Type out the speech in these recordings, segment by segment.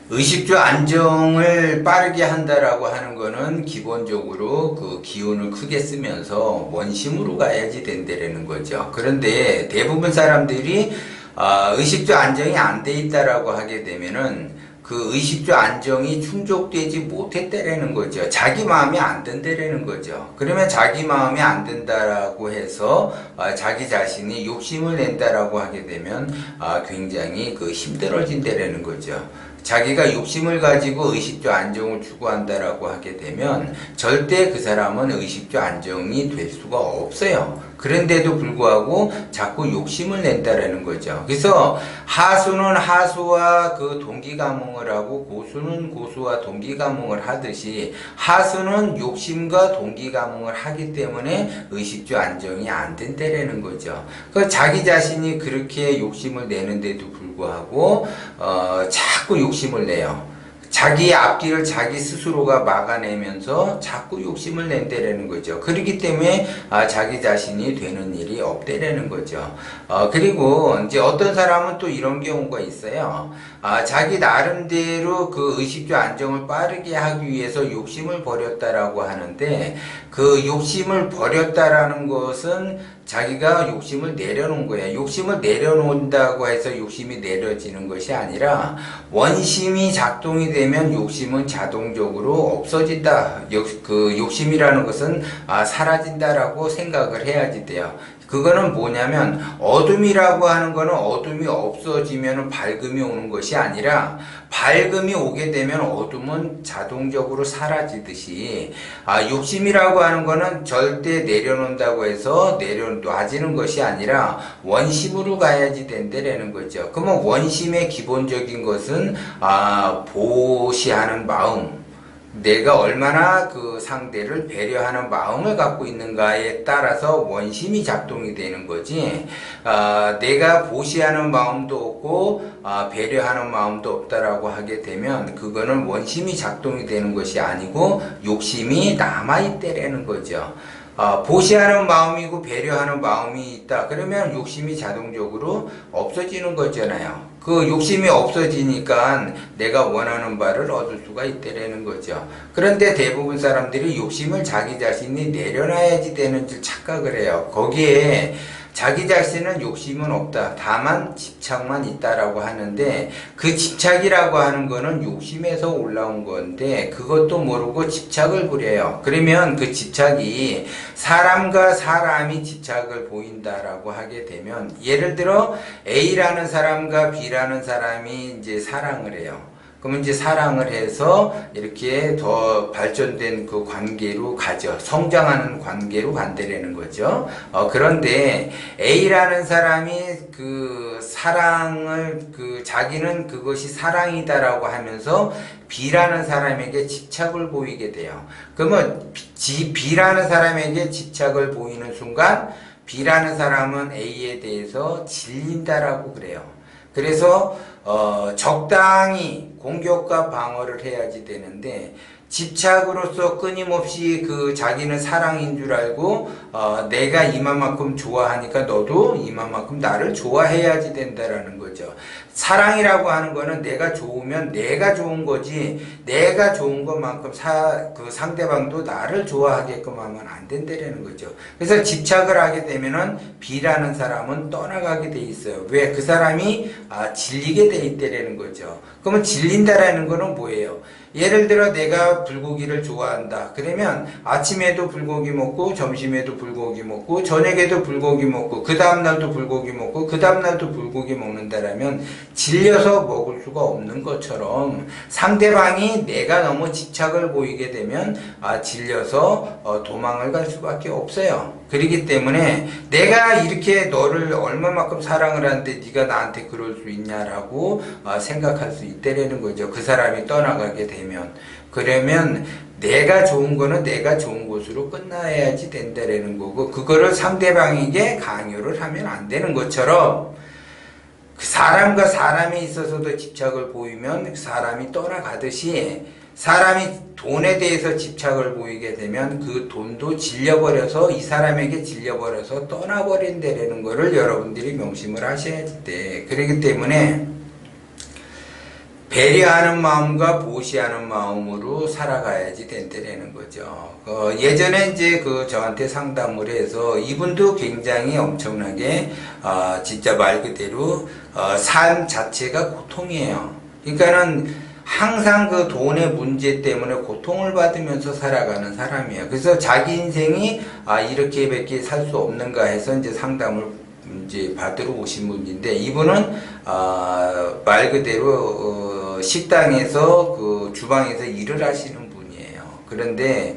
의식주 안정을 빠르게 한다라고 하는 거는 기본적으로 그 기운을 크게 쓰면서 원심으로 가야지 된다라는 거죠. 그런데 대부분 사람들이 의식주 안정이 안 돼 있다라고 하게 되면은 그 의식주 안정이 충족되지 못했다라는 거죠. 자기 마음이 안 든다라는 거죠. 그러면 자기 마음이 안 든다라고 해서 자기 자신이 욕심을 낸다라고 하게 되면 굉장히 그 힘들어진다라는 거죠. 자기가 욕심을 가지고 의식주 안정을 추구한다라고 하게 되면 절대 그 사람은 의식주 안정이 될 수가 없어요. 그런데도 불구하고 자꾸 욕심을 낸다라는 거죠. 그래서 하수는 하수와 그 동기감흥을 하고 고수는 고수와 동기감흥을 하듯이 하수는 욕심과 동기감흥을 하기 때문에 의식주 안정이 안 된다라는 거죠. 그 자기 자신이 그렇게 욕심을 내는데도 불구하고 자꾸 욕심을 내요. 자기의 앞길을 자기 스스로가 막아내면서 자꾸 욕심을 낸다라는 거죠. 그렇기 때문에 자기 자신이 되는 일이 없다라는 거죠. 그리고 이제 어떤 사람은 또 이런 경우가 있어요. 자기 나름대로 그 의식주 안정을 빠르게 하기 위해서 욕심을 버렸다라고 하는데 그 욕심을 버렸다라는 것은 자기가 욕심을 내려놓은 거예요. 욕심을 내려놓는다고 해서 욕심이 내려지는 것이 아니라 원심이 작동이 되면 욕심은 자동적으로 없어진다. 그 욕심이라는 것은 사라진다라고 생각을 해야지 돼요. 그거는 뭐냐면 어둠이라고 하는 거는 어둠이 없어지면 밝음이 오는 것이 아니라 밝음이 오게 되면 어둠은 자동적으로 사라지듯이 욕심이라고 하는 거는 절대 내려놓는다고 해서 놔지는 것이 아니라 원심으로 가야지 된다라는 거죠. 그러면 원심의 기본적인 것은 보시하는 마음, 내가 얼마나 그 상대를 배려하는 마음을 갖고 있는가에 따라서 원심이 작동이 되는 거지, 내가 보시하는 마음도 없고 배려하는 마음도 없다라고 하게 되면 그거는 원심이 작동이 되는 것이 아니고 욕심이 남아있다라는 거죠. 보시하는 마음이고 배려하는 마음이 있다. 그러면 욕심이 자동적으로 없어지는 거잖아요. 그 욕심이 없어지니까 내가 원하는 바를 얻을 수가 있다라는 거죠. 그런데 대부분 사람들이 욕심을 자기 자신이 내려놔야지 되는 줄 착각을 해요. 거기에 자기 자신은 욕심은 없다. 다만 집착만 있다라고 하는데 그 집착이라고 하는 거는 욕심에서 올라온 건데 그것도 모르고 집착을 부려요. 그러면 그 집착이 사람과 사람이 집착을 보인다라고 하게 되면 예를 들어 A라는 사람과 B라는 사람이 이제 사랑을 해요. 그러면 이제 사랑을 해서 이렇게 더 발전된 그 관계로 가죠. 성장하는 관계로 간다라는 거죠. 그런데 A라는 사람이 그 사랑을 자기는 그것이 사랑이다라고 하면서 B라는 사람에게 집착을 보이게 돼요. 그러면 B라는 사람에게 집착을 보이는 순간 B라는 사람은 A에 대해서 질린다라고 그래요. 그래서 적당히 공격과 방어를 해야지 되는데 집착으로서 끊임없이 그 자기는 사랑인 줄 알고 내가 이만큼 좋아하니까 너도 이만큼 나를 좋아해야지 된다라는 거죠. 사랑이라고 하는 거는 내가 좋으면 내가 좋은 거지 내가 좋은 것만큼 그 상대방도 나를 좋아하게끔 하면 안 된다라는 거죠. 그래서 집착을 하게 되면은 B라는 사람은 떠나가게 돼 있어요. 왜? 그 사람이 질리게 돼 있다라는 거죠. 그러면 질린다라는 거는 뭐예요? 예를 들어 내가 불고기를 좋아한다. 그러면 아침에도 불고기 먹고 점심에도 불고기 먹고 저녁에도 불고기 먹고 그 다음날도 불고기 먹고 그 다음날도 불고기 먹는다라면 질려서 먹을 수가 없는 것처럼 상대방이 내가 너무 집착을 보이게 되면 질려서 도망을 갈 수밖에 없어요. 그렇기 때문에 내가 이렇게 너를 얼마만큼 사랑을 하는데 네가 나한테 그럴 수 있냐라고 생각할 수 있다라는 거죠. 그 사람이 떠나가게 되면. 그러면 내가 좋은 거는 내가 좋은 곳으로 끝나야지 된다라는 거고 그거를 상대방에게 강요를 하면 안 되는 것처럼 그 사람과 사람이 있어서도 집착을 보이면 그 사람이 떠나가듯이 사람이 돈에 대해서 집착을 보이게 되면 그 돈도 질려버려서 이 사람에게 질려버려서 떠나버린다라는 거를 여러분들이 명심을 하셔야 돼. 그렇기 때문에 배려하는 마음과 보시하는 마음으로 살아가야지 된다라는 거죠. 예전에 이제 저한테 상담을 해서 이분도 굉장히 엄청나게 진짜 말 그대로 삶 자체가 고통이에요. 그러니까는 항상 돈의 문제 때문에 고통을 받으면서 살아가는 사람이에요. 그래서 자기 인생이 이렇게밖에 살 수 없는가 해서 이제 상담을 이제 받으러 오신 분인데, 이분은 말 그대로 식당에서 주방에서 일을 하시는 분이에요. 그런데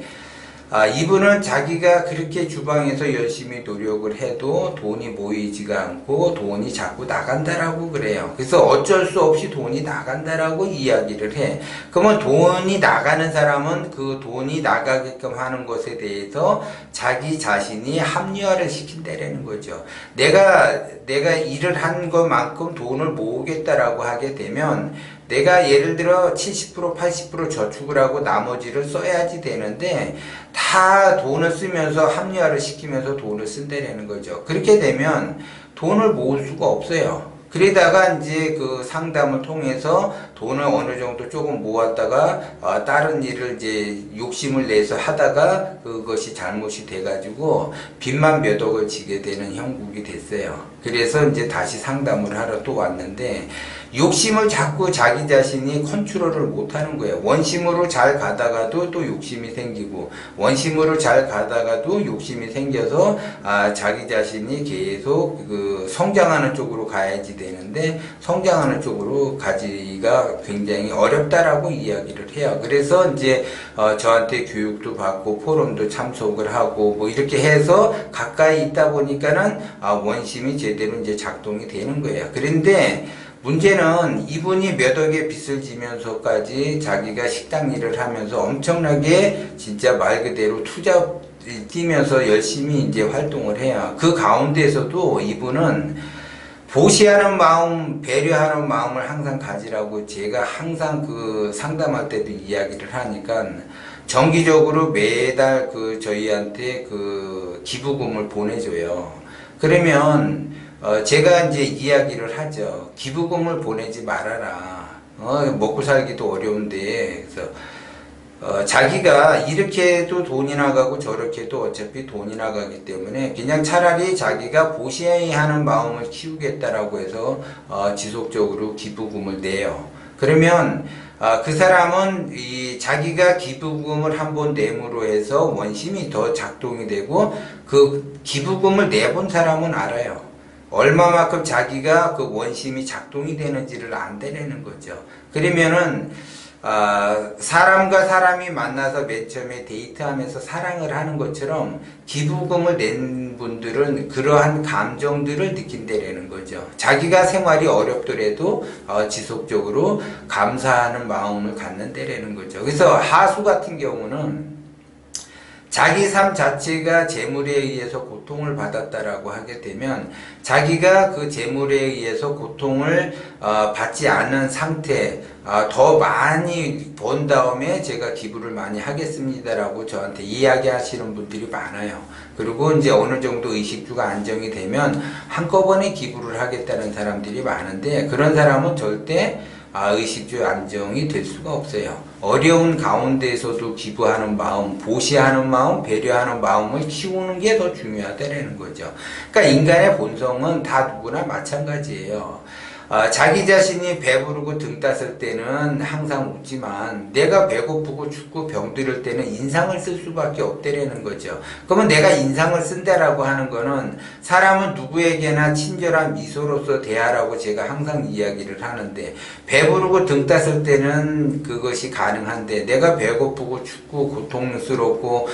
이분은 자기가 그렇게 주방에서 열심히 노력을 해도 돈이 모이지가 않고 돈이 자꾸 나간다라고 그래요. 그래서 어쩔 수 없이 돈이 나간다라고 이야기를 해. 그러면 돈이 나가는 사람은 그 돈이 나가게끔 하는 것에 대해서 자기 자신이 합리화를 시킨다라는 거죠. 내가 일을 한 것만큼 돈을 모으겠다라고 하게 되면 내가 예를 들어 70% 80% 저축을 하고 나머지를 써야지 되는데, 다 돈을 쓰면서 합리화를 시키면서 돈을 쓴다는 거죠. 그렇게 되면 돈을 모을 수가 없어요. 그러다가 이제 상담을 통해서 돈을 어느 정도 조금 모았다가 다른 일을 이제 욕심을 내서 하다가 그것이 잘못이 돼가지고 빚만 몇 억을 지게 되는 형국이 됐어요. 그래서 이제 다시 상담을 하러 또 왔는데, 욕심을 자꾸 자기 자신이 컨트롤을 못하는 거예요. 원심으로 잘 가다가도 또 욕심이 생기고, 원심으로 잘 가다가도 욕심이 생겨서 자기 자신이 계속 성장하는 쪽으로 가야지 되는데, 성장하는 쪽으로 가지기가 굉장히 어렵다라고 이야기를 해요. 그래서 이제 저한테 교육도 받고 포럼도 참석을 하고 뭐 이렇게 해서 가까이 있다 보니까는 원심이 제대로 이제 작동이 되는 거예요. 그런데 문제는 이분이 몇 억의 빚을 지면서까지 자기가 식당 일을 하면서 엄청나게 진짜 말 그대로 투자 뛰면서 열심히 이제 활동을 해요. 그 가운데서도 이분은 보시하는 마음, 배려하는 마음을 항상 가지라고 제가 항상 상담할 때도 이야기를 하니까, 정기적으로 매달 저희한테 기부금을 보내줘요. 그러면 제가 이제 이야기를 하죠. 기부금을 보내지 말아라. 먹고 살기도 어려운데. 그래서 자기가 이렇게 해도 돈이 나가고 저렇게 해도 어차피 돈이 나가기 때문에 그냥 차라리 자기가 보시하는 마음을 키우겠다라고 해서 지속적으로 기부금을 내요. 그러면 그 사람은 자기가 기부금을 한번 내므로 해서 원심이 더 작동이 되고, 그 기부금을 내본 사람은 알아요. 얼마만큼 자기가 원심이 작동이 되는지를 안다는 거죠. 그러면은 사람과 사람이 만나서 맨 처음에 데이트하면서 사랑을 하는 것처럼 기부금을 낸 분들은 그러한 감정들을 느낀다는 거죠. 자기가 생활이 어렵더라도 지속적으로 감사하는 마음을 갖는다는 거죠. 그래서 하수 같은 경우는 자기 삶 자체가 재물에 의해서 고통을 받았다라고 하게 되면, 자기가 그 재물에 의해서 고통을 받지 않은 상태, 더 많이 번 다음에 제가 기부를 많이 하겠습니다라고 저한테 이야기하시는 분들이 많아요. 그리고 이제 어느 정도 의식주가 안정이 되면 한꺼번에 기부를 하겠다는 사람들이 많은데, 그런 사람은 절대 의식주 안정이 될 수가 없어요. 어려운 가운데에서도 기부하는 마음, 보시하는 마음, 배려하는 마음을 키우는 게 더 중요하다는 거죠. 그러니까 인간의 본성은 다 누구나 마찬가지예요. 자기 자신이 배부르고 등 땄을 때는 항상 웃지만, 내가 배고프고 춥고 병들을 때는 인상을 쓸 수밖에 없다라는 거죠. 그러면 내가 인상을 쓴다라고 하는 거는, 사람은 누구에게나 친절한 미소로서 대하라고 제가 항상 이야기를 하는데, 배부르고 등 땄을 때는 그것이 가능한데, 내가 배고프고 춥고 고통스럽고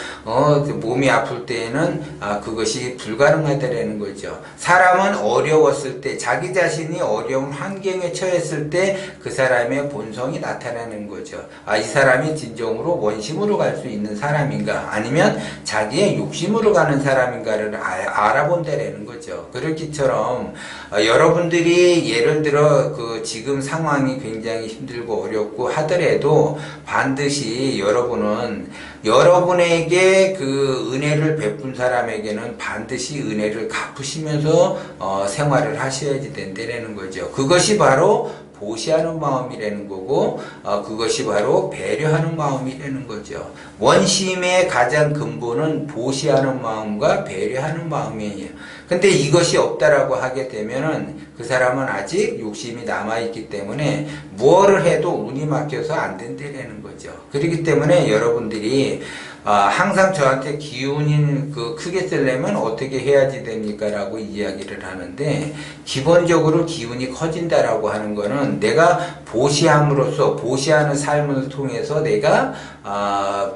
몸이 아플 때에는 그것이 불가능하다라는 거죠. 사람은 어려웠을 때, 자기 자신이 어려운 환경에 처했을 때 그 사람의 본성이 나타나는 거죠. 이 사람이 진정으로 원심으로 갈 수 있는 사람인가, 아니면 자기의 욕심으로 가는 사람인가를 알아본다라는 거죠. 그렇기처럼 여러분들이 예를 들어 지금 상황이 굉장히 힘들고 어렵고 하더라도 반드시 여러분은 여러분에게 그 은혜를 베푼 사람에게는 반드시 은혜를 갚으시면서 생활을 하셔야지 된다는 거죠. 그것이 바로 보시하는 마음이라는 거고, 그것이 바로 배려하는 마음이라는 거죠. 원심의 가장 근본은 보시하는 마음과 배려하는 마음이에요. 근데 이것이 없다라고 하게 되면은 그 사람은 아직 욕심이 남아있기 때문에 무엇을 해도 운이 막혀서 안 된다는 거죠. 그렇기 때문에 여러분들이 항상 저한테 기운이 크게 쓰려면 어떻게 해야지 됩니까? 라고 이야기를 하는데, 기본적으로 기운이 커진다라고 하는 거는 내가 보시함으로써, 보시하는 삶을 통해서 내가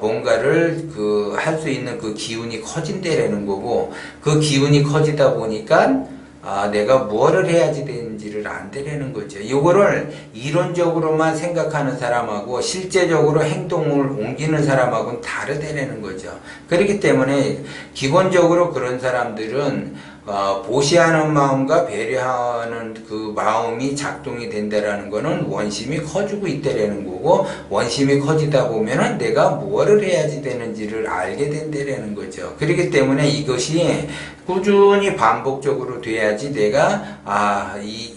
뭔가를 할 수 있는 그 기운이 커진다라는 거고, 그 기운이 커지다 보니까 내가 뭐를 해야지 되는지를 안되라는 거죠. 이거를 이론적으로만 생각하는 사람하고 실제적으로 행동을 옮기는 사람하고는 다르다는 거죠. 그렇기 때문에 기본적으로 그런 사람들은 보시하는 마음과 배려하는 그 마음이 작동이 된다라는 거는 원심이 커지고 있다라는 거고, 원심이 커지다 보면은 내가 뭐를 해야지 되는지를 알게 된다라는 거죠. 그렇기 때문에 이것이 꾸준히 반복적으로 돼야지 내가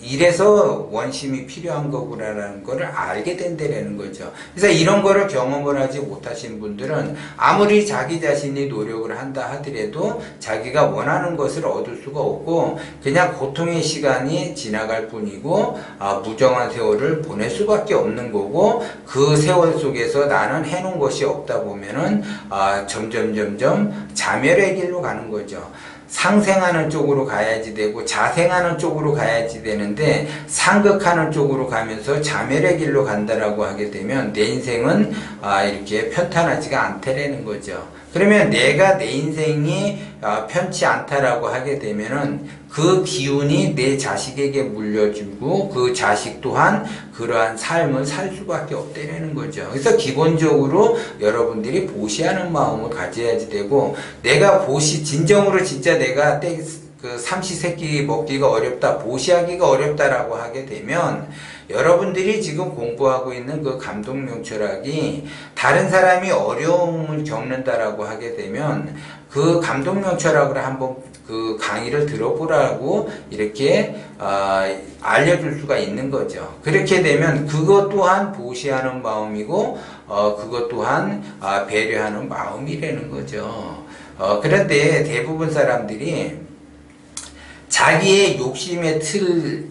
이래서 원심이 필요한 거구나라는 거를 알게 된다라는 거죠. 그래서 이런 거를 경험을 하지 못하신 분들은 아무리 자기 자신이 노력을 한다 하더라도 자기가 원하는 것을 얻을 수가 없고 그냥 고통의 시간이 지나갈 뿐이고 무정한 세월을 보낼 수밖에 없는 거고, 그 세월 속에서 나는 해놓은 것이 없다 보면은 점점 자멸의 길로 가는 거죠. 상생하는 쪽으로 가야지 되고 자생하는 쪽으로 가야지 되는데, 상극하는 쪽으로 가면서 자멸의 길로 간다라고 하게 되면 내 인생은 이렇게 편탄하지가 않다라는 거죠. 그러면 내가 내 인생이 편치 않다라고 하게 되면은 그 기운이 내 자식에게 물려주고 그 자식 또한 그러한 삶을 살 수밖에 없다는 거죠. 그래서 기본적으로 여러분들이 보시하는 마음을 가져야지 되고, 내가 진정으로 진짜 내가 삼시세끼 먹기가 어렵다, 보시하기가 어렵다라고 하게 되면 여러분들이 지금 공부하고 있는 그 감독명철학이 다른 사람이 어려움을 겪는다라고 하게 되면 그 감독명철학을 한번 그 강의를 들어보라고 이렇게 알려줄 수가 있는 거죠. 그렇게 되면 그것 또한 보시하는 마음이고 그것 또한 배려하는 마음이라는 거죠. 그런데 대부분 사람들이 자기의 욕심의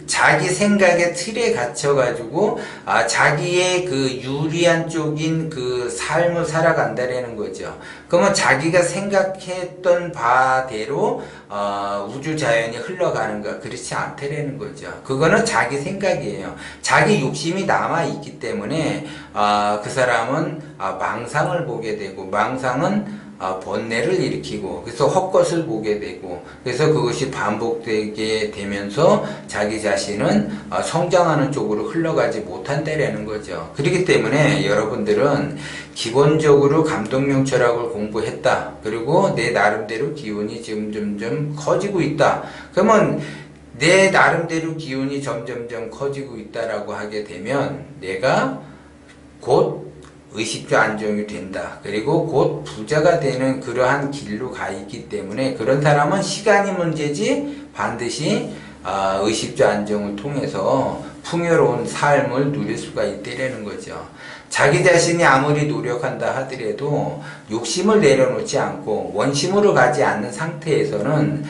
자기 생각의 틀에 갇혀가지고, 자기의 그 유리한 쪽인 그 삶을 살아간다라는 거죠. 그러면 자기가 생각했던 바대로, 우주 자연이 흘러가는가? 그렇지 않다라는 거죠. 그거는 자기 생각이에요. 자기 욕심이 남아있기 때문에, 그 사람은, 망상을 보게 되고, 망상은 번뇌를 일으키고, 그래서 헛것을 보게 되고, 그래서 그것이 반복되게 되면서 자기 자신은 성장하는 쪽으로 흘러가지 못한다라는 거죠. 그렇기 때문에 여러분들은 기본적으로 감독명철학을 공부했다, 그리고 내 나름대로 기운이 지금 점점 커지고 있다. 그러면 내 나름대로 기운이 점점점 커지고 있다라고 하게 되면 내가 곧 의식주 안정이 된다. 그리고 곧 부자가 되는 그러한 길로 가 있기 때문에 그런 사람은 시간이 문제지 반드시 의식주 안정을 통해서 풍요로운 삶을 누릴 수가 있다는 거죠. 자기 자신이 아무리 노력한다 하더라도 욕심을 내려놓지 않고 원심으로 가지 않는 상태에서는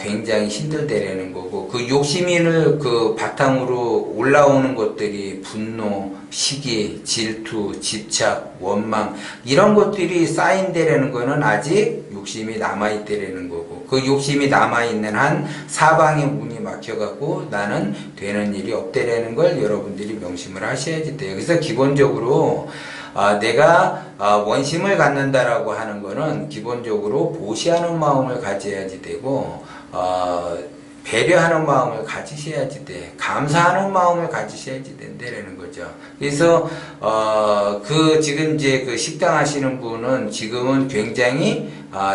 굉장히 힘들다라는 거고, 그 욕심을 그 바탕으로 올라오는 것들이 분노, 시기, 질투, 집착, 원망, 이런 것들이 쌓인다라는 거는 아직 욕심이 남아있다라는 거고, 그 욕심이 남아있는 한 사방에 문이 막혀가고 나는 되는 일이 없다라는 걸 여러분들이 명심을 하셔야지 돼요. 그래서 기본적으로 내가 원심을 갖는다라고 하는 거는 기본적으로 보시하는 마음을 가져야지 되고, 배려하는 마음을 가지셔야지 돼. 감사하는 마음을 가지셔야지 된다라는 거죠. 그래서 지금 이제 그 식당 하시는 분은 지금은 굉장히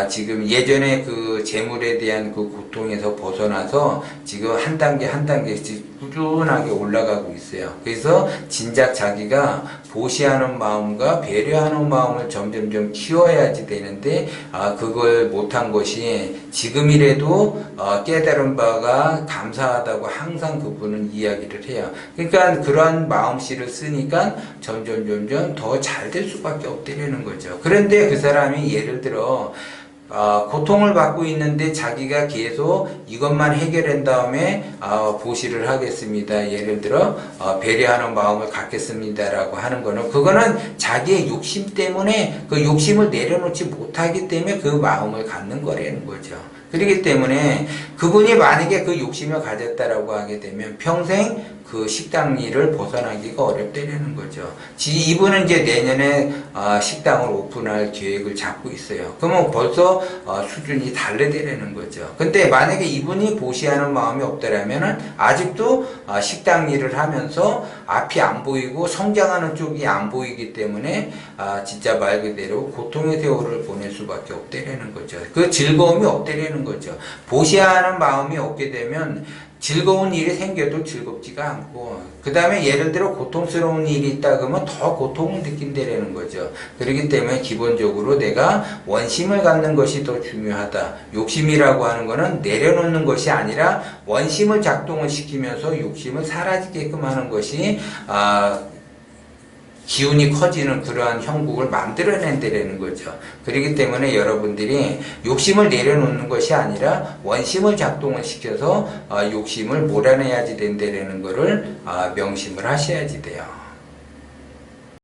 지금 예전에 그 재물에 대한 그 고통에서 벗어나서 지금 한 단계 한 단계씩 꾸준하게 올라가고 있어요. 그래서 진작 자기가 보시하는 마음과 배려하는 마음을 점점점 키워야지 되는데 그걸 못한 것이 지금이라도 깨달은 바가 감사하다고 항상 그분은 이야기를 해요. 그러니까 그런 마음씨를 쓰니까 점점 더 잘 될 수밖에 없다는 거죠. 그런데 그 사람이 예를 들어 고통을 받고 있는데 자기가 계속 이것만 해결한 다음에 보시를 하겠습니다. 예를 들어 배려하는 마음을 갖겠습니다라고 하는 거는 그거는 자기의 욕심 때문에 그 욕심을 내려놓지 못하기 때문에 그 마음을 갖는 거라는 거죠. 그렇기 때문에 그분이 만약에 그 욕심을 가졌다라고 하게 되면 평생 그 식당 일을 벗어나기가 어렵다는 거죠. 이분은 이제 내년에 식당을 오픈할 계획을 잡고 있어요. 그러면 벌써 수준이 다르다는 거죠. 근데 만약에 이분이 보시하는 마음이 없더라면은 아직도 식당 일을 하면서 앞이 안 보이고 성장하는 쪽이 안 보이기 때문에 진짜 말 그대로 고통의 세월을 보낼 수밖에 없다는 거죠. 그 즐거움이 없다는 거죠. 보시하는 마음이 없게 되면 즐거운 일이 생겨도 즐겁지가 않고 그 다음에 예를 들어 고통스러운 일이 있다 그러면 더 고통을 느낀다는 거죠. 그렇기 때문에 기본적으로 내가 원심을 갖는 것이 더 중요하다. 욕심이라고 하는 거는 내려놓는 것이 아니라 원심을 작동을 시키면서 욕심을 사라지게끔 하는 것이 기운이 커지는 그러한 형국을 만들어낸다는 거죠. 그렇기 때문에 여러분들이 욕심을 내려놓는 것이 아니라 원심을 작동을 시켜서 욕심을 몰아내야지 된다는 것을 명심을 하셔야지 돼요.